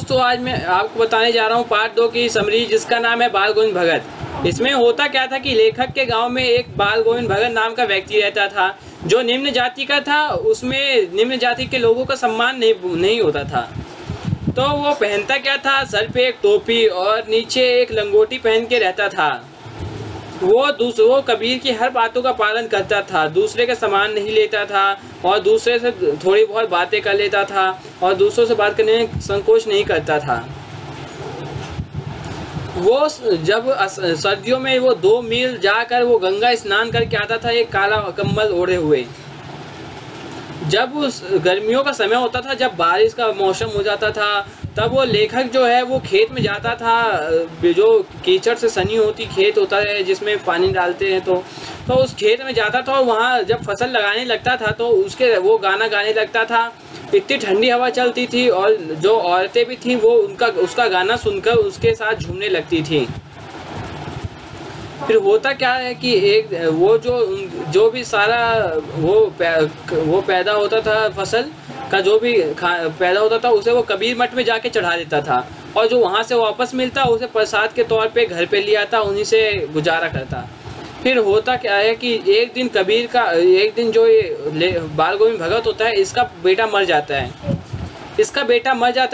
दोस्तों, आज मैं आपको बताने जा रहा हूँ पार्ट 2 की समरी, जिसका नाम है बाल गोविंद भगत। इसमें होता क्या था कि लेखक के गांव में एक बाल गोविंद भगत नाम का व्यक्ति रहता था, जो निम्न जाति का था। उसमें निम्न जाति के लोगों का सम्मान नहीं होता था। तो वो पहनता क्या था, सर पे एक टोपी और नीचे एक लंगोटी पहन के रहता था। वो कबीर की हर बातों का पालन करता था, दूसरे का सामान नहीं लेता था और दूसरे से थोड़ी बहुत बातें कर लेता था और दूसरों से बात करने में संकोच नहीं करता था। वो जब सर्दियों में वो 2 मील जाकर वो गंगा स्नान करके आता था, एक काला कंबल ओढ़े हुए। जब गर्मियों का समय होता था, जब बारिश का मौसम हो जाता था, तब वो लेखक जो है वो खेत में जाता था। जो कीचड़ से सनी होती खेत होता है जिसमें पानी डालते हैं, तो उस खेत में जाता था और वहाँ जब फसल लगाने लगता था तो वो गाना गाने लगता था। इतनी ठंडी हवा चलती थी और जो औरतें भी थीं वो उसका गाना सुनकर उसके साथ झूमने लगती थी। फिर होता क्या है कि एक वो जो भी सारा वो पैदा होता था, फसल का जो भी पैदा होता था, उसे वो कबीर मठ में जाके चढ़ा देता था और जो वहाँ से वापस मिलता उसे प्रसाद के तौर पे घर पे ले आता, उन्हीं से गुजारा करता। फिर होता क्या है कि एक दिन जो ये बाल गोविंद भगत होता है, इसका बेटा मर जाता है।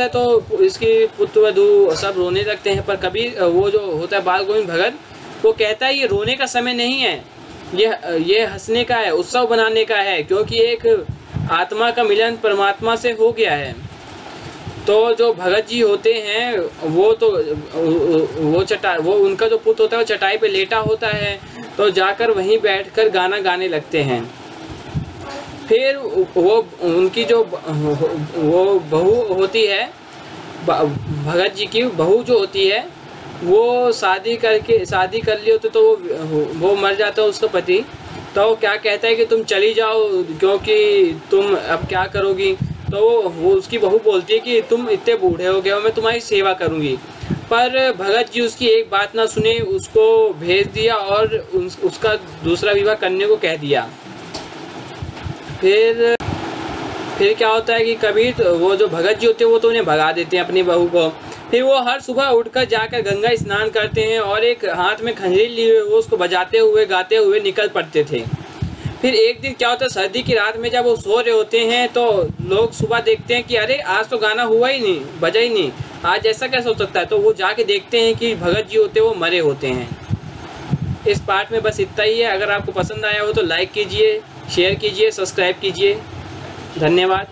तो इसकी पुत्र वधू सब रोने लगते हैं, पर कबीर वो जो होता है बाल गोविंद भगत, वो कहता है ये रोने का समय नहीं है, ये हंसने का है, उत्सव बनाने का है, क्योंकि एक आत्मा का मिलन परमात्मा से हो गया है। तो जो भगत जी होते हैं वो उनका जो पुत्र होता है वो चटाई पे लेटा होता है, तो जाकर वहीं बैठकर गाना गाने लगते हैं। फिर वो उनकी जो वो बहू होती है, भगत जी की बहू जो होती है, वो शादी कर ली होती, तो वो मर जाता है उसका पति। तो वो क्या कहता है कि तुम चली जाओ, क्योंकि तुम अब क्या करोगी। तो वो उसकी बहू बोलती है कि तुम इतने बूढ़े हो गए हो, मैं तुम्हारी सेवा करूँगी। पर भगत जी उसकी एक बात ना सुने, उसको भेज दिया और उसका दूसरा विवाह करने को कह दिया। फिर क्या होता है कि कबीर वो जो भगत जी होते हैं वो तो उन्हें भगा देते हैं, अपनी बहू को। फिर वो हर सुबह उठकर जाकर गंगा स्नान करते हैं और एक हाथ में खंजरी लिए हुए वो उसको बजाते हुए गाते हुए निकल पड़ते थे। फिर एक दिन क्या होता है, सर्दी की रात में जब वो सो रहे होते हैं तो लोग सुबह देखते हैं कि अरे आज तो गाना हुआ ही नहीं, बजा ही नहीं, आज ऐसा कैसे हो सकता है। तो वो जाके देखते हैं कि भगत जी होते वो मरे होते हैं। इस पार्ट में बस इतना ही है। अगर आपको पसंद आया हो तो लाइक कीजिए, शेयर कीजिए, सब्सक्राइब कीजिए। धन्यवाद।